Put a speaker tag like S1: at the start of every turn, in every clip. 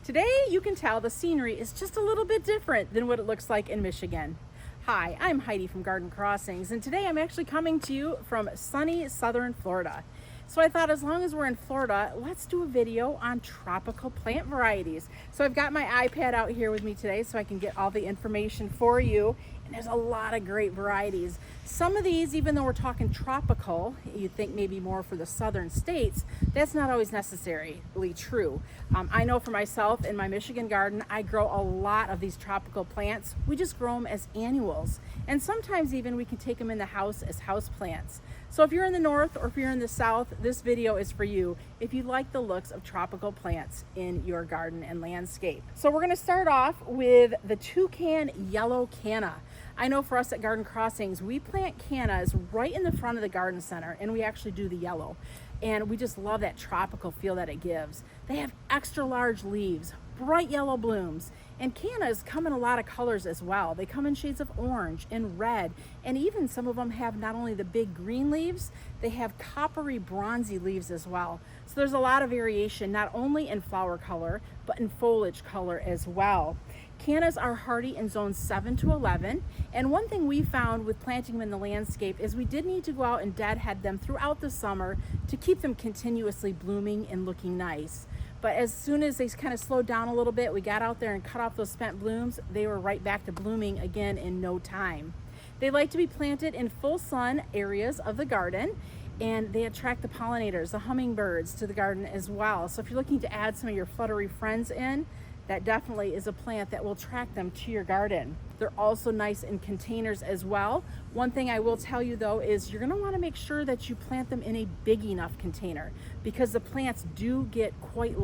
S1: Today, you can tell the scenery is just a little bit different than what it looks like in Michigan. Hi, I'm Heidi from Garden Crossings, and today I'm actually coming to you from sunny southern Florida. So I thought as long as we're in Florida, let's do a video on tropical plant varieties. So I've got my iPad out here with me today so I can get all the information for you. And there's a lot of great varieties. Some of these, even though we're talking tropical, you'd think maybe more for the southern states, that's not always necessarily true. I know for myself in my Michigan garden, I grow a lot of these tropical plants. We just grow them as annuals. And sometimes even we can take them in the house as house plants. So if you're in the north or if you're in the south, this video is for you if you like the looks of tropical plants in your garden and landscape. So we're gonna start off with the toucan yellow canna. I know for us at Garden Crossings, we plant cannas right in the front of the garden center, and we actually do the yellow. And we just love that tropical feel that it gives. They have extra large leaves, bright yellow blooms, and cannas come in a lot of colors as well. They come in shades of orange and red, and even some of them have not only the big green leaves, they have coppery bronzy leaves as well. So there's a lot of variation, not only in flower color, but in foliage color as well. Cannas are hardy in zones 7 to 11, and one thing we found with planting them in the landscape is we did need to go out and deadhead them throughout the summer to keep them continuously blooming and looking nice. But as soon as they kind of slowed down a little bit, we got out there and cut off those spent blooms, they were right back to blooming again in no time. They like to be planted in full sun areas of the garden, and they attract the pollinators, the hummingbirds, to the garden as well. So if you're looking to add some of your fluttery friends in, that definitely is a plant that will attract them to your garden. They're also nice in containers as well. One thing I will tell you though is you're gonna wanna make sure that you plant them in a big enough container because the plants do get quite a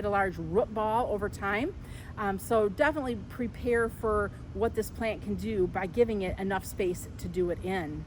S1: large root ball over time. So definitely prepare for what this plant can do by giving it enough space to do it in.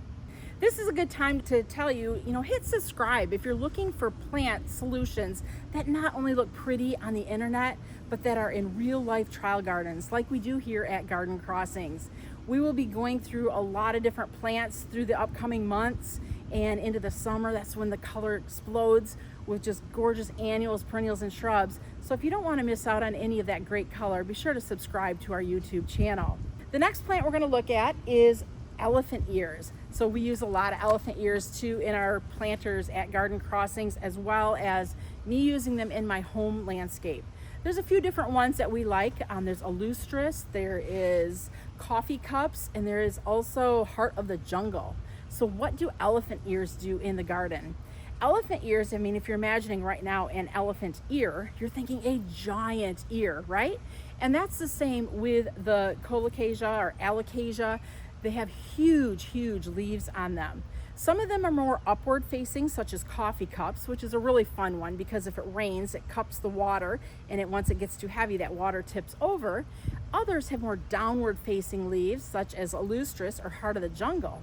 S1: This is a good time to tell you, hit subscribe if you're looking for plant solutions that not only look pretty on the internet, but that are in real life trial gardens like we do here at Garden Crossings. We will be going through a lot of different plants through the upcoming months and into the summer. That's when the color explodes with just gorgeous annuals, perennials, and shrubs. So if you don't want to miss out on any of that great color, be sure to subscribe to our YouTube channel. The next plant we're going to look at is elephant ears. So we use a lot of elephant ears too in our planters at Garden Crossings, as well as me using them in my home landscape. There's a few different ones that we like. There's Illustrous, there is Coffee Cups, and there is also Heart of the Jungle. So what do elephant ears do in the garden? Elephant ears, if you're imagining right now an elephant ear, you're thinking a giant ear, right? And that's the same with the Colocasia or Alocasia. They have huge leaves on them. Some of them are more upward facing, such as Coffee Cups, which is a really fun one because if it rains, it cups the water, and once it gets too heavy, that water tips over. Others have more downward facing leaves, such as Illustrous or Heart of the Jungle.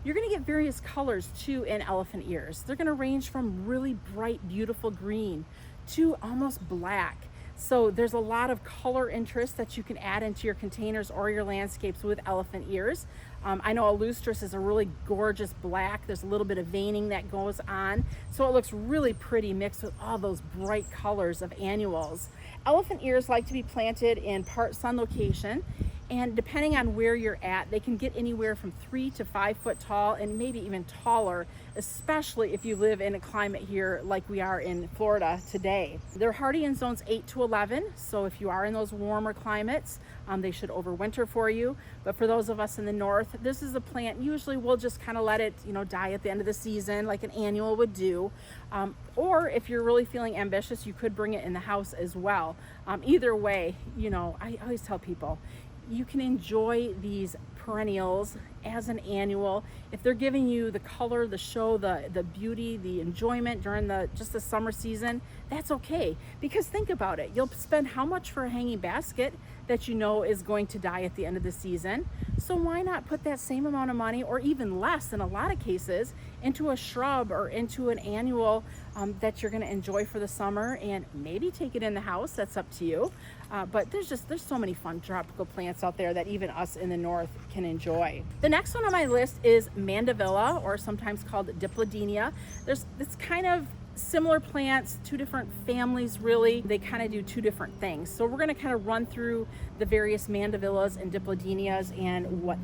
S1: You're gonna get various colors too in elephant ears. They're gonna range from really bright, beautiful green to almost black. So there's a lot of color interest that you can add into your containers or your landscapes with elephant ears. I know Illustrous is a really gorgeous black. There's a little bit of veining that goes on. So it looks really pretty mixed with all those bright colors of annuals. Elephant ears like to be planted in part sun location. And depending on where you're at, they can get anywhere from 3 to 5 foot tall and maybe even taller, especially if you live in a climate here like we are in Florida today. They're hardy in zones 8 to 11, so if you are in those warmer climates, they should overwinter for you. But for those of us in the north, this is a plant, usually we'll just kind of let it die at the end of the season like an annual would do. Or if you're really feeling ambitious, you could bring it in the house as well. Either way, I always tell people, you can enjoy these perennials as an annual if they're giving you the color, the show, the beauty, the enjoyment during just the summer season. That's okay, because think about it, you'll spend how much for a hanging basket that is going to die at the end of the season? So why not put that same amount of money, or even less in a lot of cases, into a shrub or into an annual that you're going to enjoy for the summer, and maybe take it in the house. That's up to you. But there's so many fun tropical plants out there that even us in the north can enjoy. The next one on my list is Mandevilla, or sometimes called Dipladenia. It's kind of similar plants, two different families really. They kind of do two different things. So we're going to kind of run through the various Mandevillas and Dipladenias and what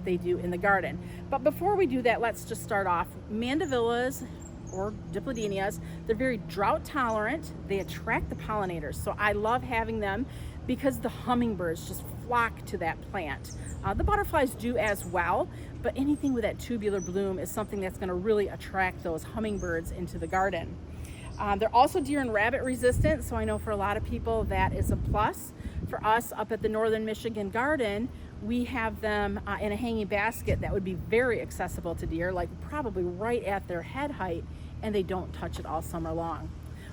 S1: they do in the garden. But before we do that, let's just start off. Mandevillas or Dipladenias, they're very drought tolerant. They attract the pollinators. So I love having them because the hummingbirds just flock to that plant. The butterflies do as well, but anything with that tubular bloom is something that's going to really attract those hummingbirds into the garden. They're also deer and rabbit resistant, so I know for a lot of people that is a plus. For us up at the Northern Michigan Garden, we have them in a hanging basket that would be very accessible to deer, like probably right at their head height, and they don't touch it all summer long.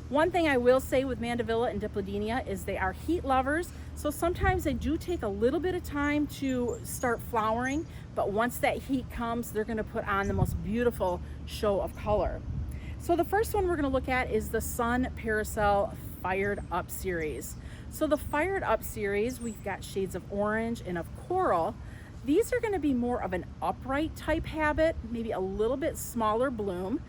S1: One thing I will say with Mandevilla and Dipladenia is they are heat lovers, so sometimes they do take a little bit of time to start flowering, but once that heat comes, they're going to put on the most beautiful show of color. So the first one we're going to look at is the Sun Parasol Fired Up series. So the Fired Up series, we've got shades of orange and of coral. These are going to be more of an upright type habit, maybe a little bit smaller bloom.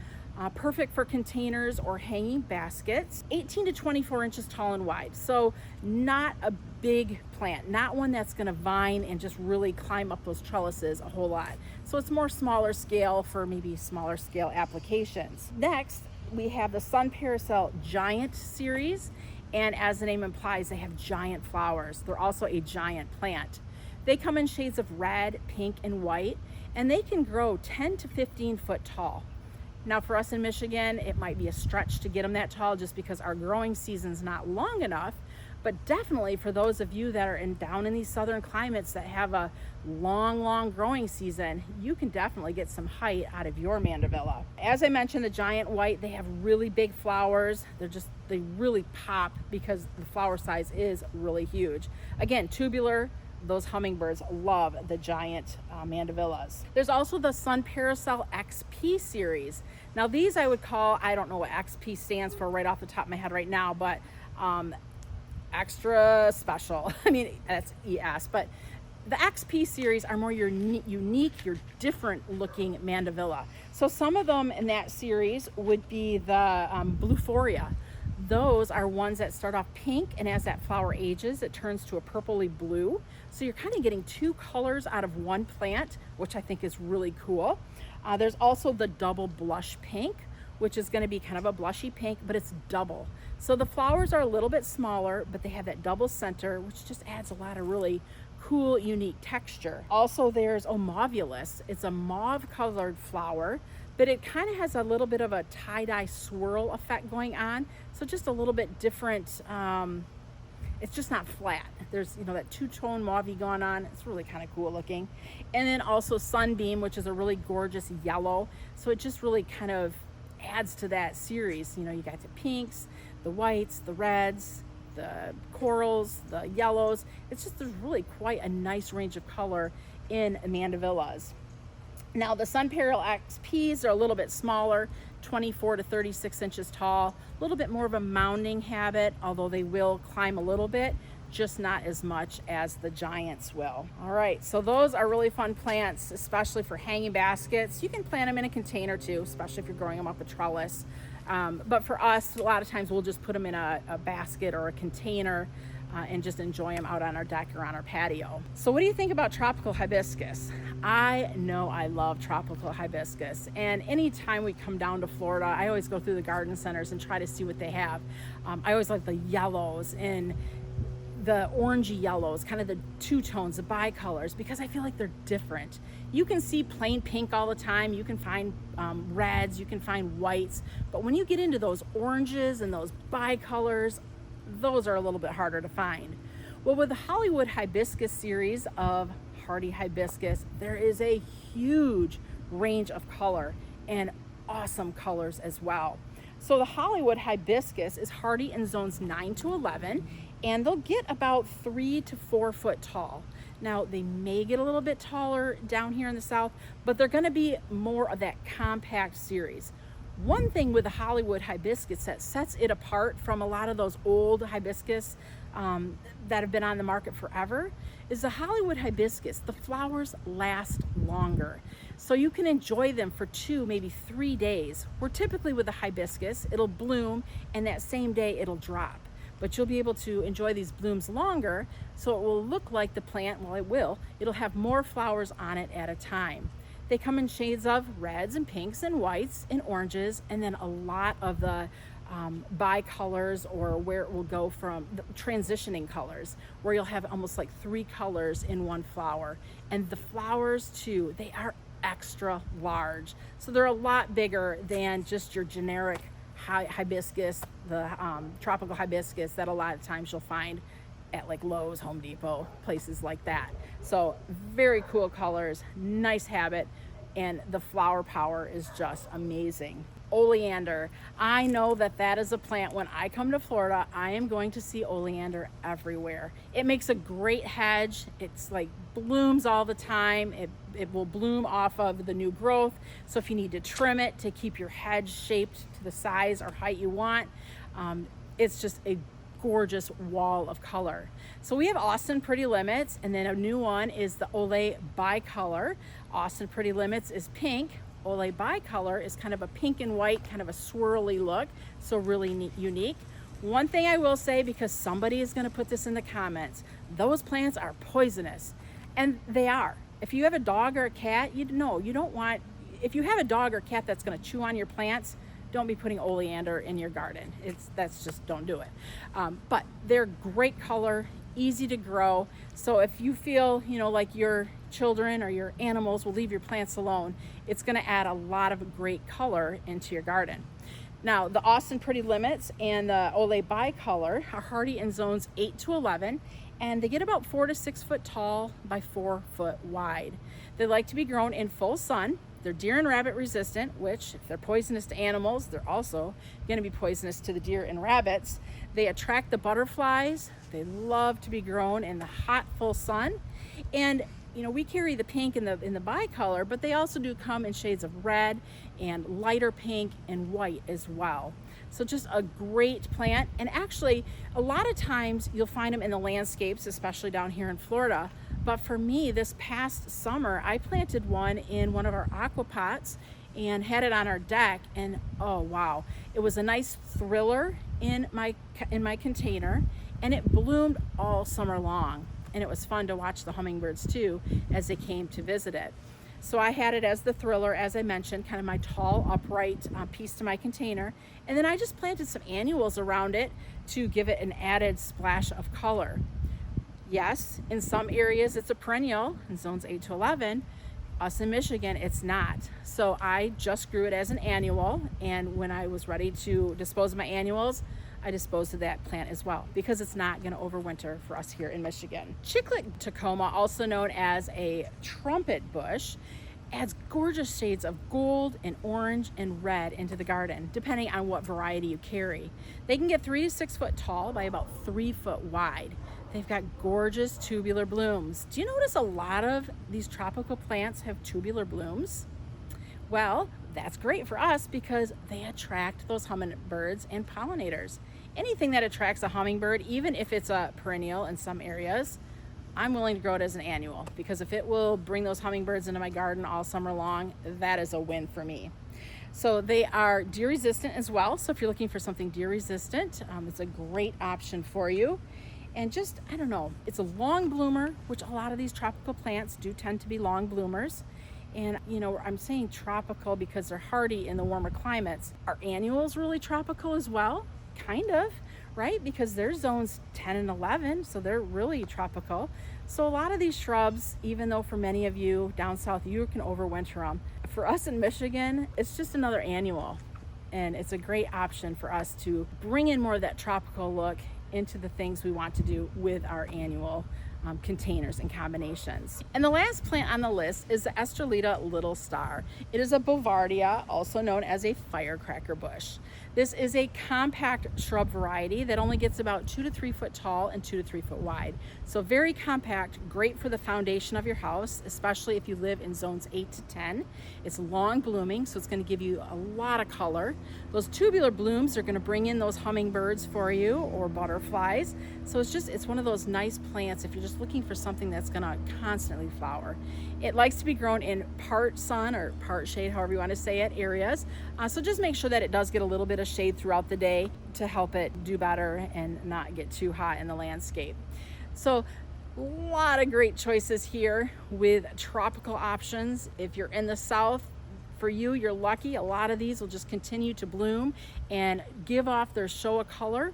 S1: Perfect for containers or hanging baskets. 18 to 24 inches tall and wide. So not a big plant, not one that's going to vine and just really climb up those trellises a whole lot. So it's more smaller scale for maybe smaller scale applications. Next, we have the Sun Parasol Giant series. And as the name implies, they have giant flowers. They're also a giant plant. They come in shades of red, pink, and white, and they can grow 10 to 15 foot tall. Now for us in Michigan, it might be a stretch to get them that tall just because our growing season's not long enough, but definitely for those of you that are down in these southern climates that have a long growing season, you can definitely get some height out of your Mandevilla. As I mentioned, the giant white, they have really big flowers. They really pop because the flower size is really huge. Again, tubular. Those hummingbirds love the giant Mandevillas. There's also the Sun Parasol XP series. Now these I would call, I don't know what XP stands for right off the top of my head right now, but extra special. I mean, that's ES, but the XP series are more your unique, your different looking Mandevilla. So some of them in that series would be the Bouvardia. Those are ones that start off pink, and as that flower ages, it turns to a purpley blue. So you're kind of getting two colors out of one plant, which I think is really cool. There's also the double blush pink, which is going to be kind of a blushy pink, but it's double. So the flowers are a little bit smaller, but they have that double center, which just adds a lot of really cool, unique texture. Also, there's Omavulus. It's a mauve colored flower, but it kind of has a little bit of a tie-dye swirl effect going on. So just a little bit different. It's just not flat. There's, that two-tone mauve going on. It's really kind of cool looking. And then also Sunbeam, which is a really gorgeous yellow. So it just really kind of adds to that series. You got the pinks, the whites, the reds, the corals, the yellows. It's just, there's really quite a nice range of color in Mandevillas. Now the Sun Parasol XPs are a little bit smaller, 24 to 36 inches tall, a little bit more of a mounding habit, although they will climb a little bit, just not as much as the giants will. All right, so those are really fun plants, especially for hanging baskets. You can plant them in a container too, especially if you're growing them up a trellis. But for us, a lot of times we'll just put them in a basket or a container and just enjoy them out on our deck or on our patio. So what do you think about tropical hibiscus? I know I love tropical hibiscus, and anytime we come down to Florida, I always go through the garden centers and try to see what they have. I always like the yellows and the orangey yellows, kind of the two tones, the bicolors, because I feel like they're different. You can see plain pink all the time. You can find reds, you can find whites, but when you get into those oranges and those bicolors, those are a little bit harder to find. Well, with the Hollywood Hibiscus series of hardy hibiscus, there is a huge range of color and awesome colors as well. So the Hollywood Hibiscus is hardy in zones 9 to 11, and they'll get about 3 to 4 foot tall. Now they may get a little bit taller down here in the south, but they're going to be more of that compact series. One thing with the Hollywood hibiscus that sets it apart from a lot of those old hibiscus that have been on the market forever is the Hollywood hibiscus. The flowers last longer. So you can enjoy them for 2, maybe 3 days. Where typically with the hibiscus, it'll bloom and that same day it'll drop. But you'll be able to enjoy these blooms longer, so it will look like the plant, well it will, it'll have more flowers on it at a time. They come in shades of reds and pinks and whites and oranges, and then a lot of the bicolors, or where it will go from the transitioning colors, where you'll have almost like 3 colors in one flower. And the flowers too, they are extra large. So they're a lot bigger than just your generic hibiscus, the tropical hibiscus that a lot of times you'll find at like Lowe's, Home Depot, places like that. So very cool colors, nice habit, and the flower power is just amazing. Oleander, I know that is a plant, when I come to Florida, I am going to see oleander everywhere. It makes a great hedge. It's like blooms all the time. It will bloom off of the new growth. So if you need to trim it to keep your hedge shaped to the size or height you want, it's just a gorgeous wall of color. So we have Austin Pretty Limits, and then a new one is the Ole Bicolor. Austin Pretty Limits is pink. Ole Bicolor is kind of a pink and white, kind of a swirly look, so really neat, unique. One thing I will say, because somebody is going to put this in the comments, those plants are poisonous, and they are. If you have a dog or a cat, you don't want, if you have a dog or cat that's going to chew on your plants, don't be putting oleander in your garden. That's just, don't do it. But they're great color, easy to grow. So if you feel, like your children or your animals will leave your plants alone, it's going to add a lot of great color into your garden. Now, the Austin Pretty Limits and the Ole Bicolor are hardy in zones 8 to 11, and they get about 4 to 6 foot tall by 4 foot wide. They like to be grown in full sun. They're deer and rabbit resistant, which if they're poisonous to animals, they're also going to be poisonous to the deer and rabbits. They attract the butterflies. They love to be grown in the hot, full sun. And we carry the pink in the bicolor, but they also do come in shades of red and lighter pink and white as well. So just a great plant. And actually, a lot of times you'll find them in the landscapes, especially down here in Florida. But for me, this past summer, I planted one in one of our aqua pots and had it on our deck, and oh wow, it was a nice thriller in my container, and it bloomed all summer long. And it was fun to watch the hummingbirds too as they came to visit it. So I had it as the thriller, as I mentioned, kind of my tall upright piece to my container. And then I just planted some annuals around it to give it an added splash of color. Yes, in some areas it's a perennial, in zones 8 to 11. Us in Michigan, it's not. So I just grew it as an annual, and when I was ready to dispose of my annuals, I disposed of that plant as well, because it's not going to overwinter for us here in Michigan. Chiclet Tecoma, also known as a trumpet bush, adds gorgeous shades of gold and orange and red into the garden, depending on what variety you carry. They can get 3 to 6 foot tall by about 3 foot wide. They've got gorgeous tubular blooms. Do you notice a lot of these tropical plants have tubular blooms? Well, that's great for us because they attract those hummingbirds and pollinators. Anything that attracts a hummingbird, even if it's a perennial in some areas, I'm willing to grow it as an annual, because if it will bring those hummingbirds into my garden all summer long, that is a win for me. So they are deer resistant as well. So if you're looking for something deer resistant, it's a great option for you. And just, I don't know, it's a long bloomer, which a lot of these tropical plants do tend to be long bloomers. And I'm saying tropical because they're hardy in the warmer climates. Are annuals really tropical as well? Kind of, right? Because they're zones 10 and 11, so they're really tropical. So a lot of these shrubs, even though for many of you down south, you can overwinter them, for us in Michigan, it's just another annual. And it's a great option for us to bring in more of that tropical look into the things we want to do with our annual containers and combinations. And the last plant on the list is the Estrelita Little Star. It is a Bouvardia, also known as a firecracker bush. This is a compact shrub variety that only gets about 2 to 3 foot tall and 2 to 3 foot wide. So very compact, great for the foundation of your house, especially if you live in zones 8 to 10. It's long blooming, so it's going to give you a lot of color. Those tubular blooms are going to bring in those hummingbirds for you, or butterflies. So it's one of those nice plants if you're just just looking for something that's gonna constantly flower. It likes to be grown in part sun or part shade, however you want to say it, areas. So just make sure that it does get a little bit of shade throughout the day to help it do better and not get too hot in the landscape. So a lot of great choices here with tropical options. If you're in the south, for you, you're lucky. A lot of these will just continue to bloom and give off their show of color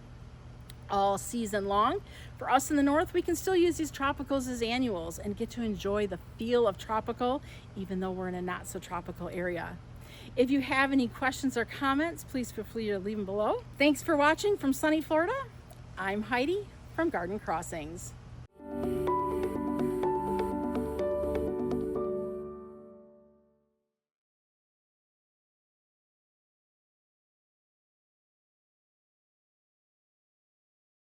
S1: all season long. For us in the north, we can still use these tropicals as annuals and get to enjoy the feel of tropical, even though we're in a not so tropical area. If you have any questions or comments, please feel free to leave them below. Thanks for watching from sunny Florida. I'm Heidi from Garden Crossings.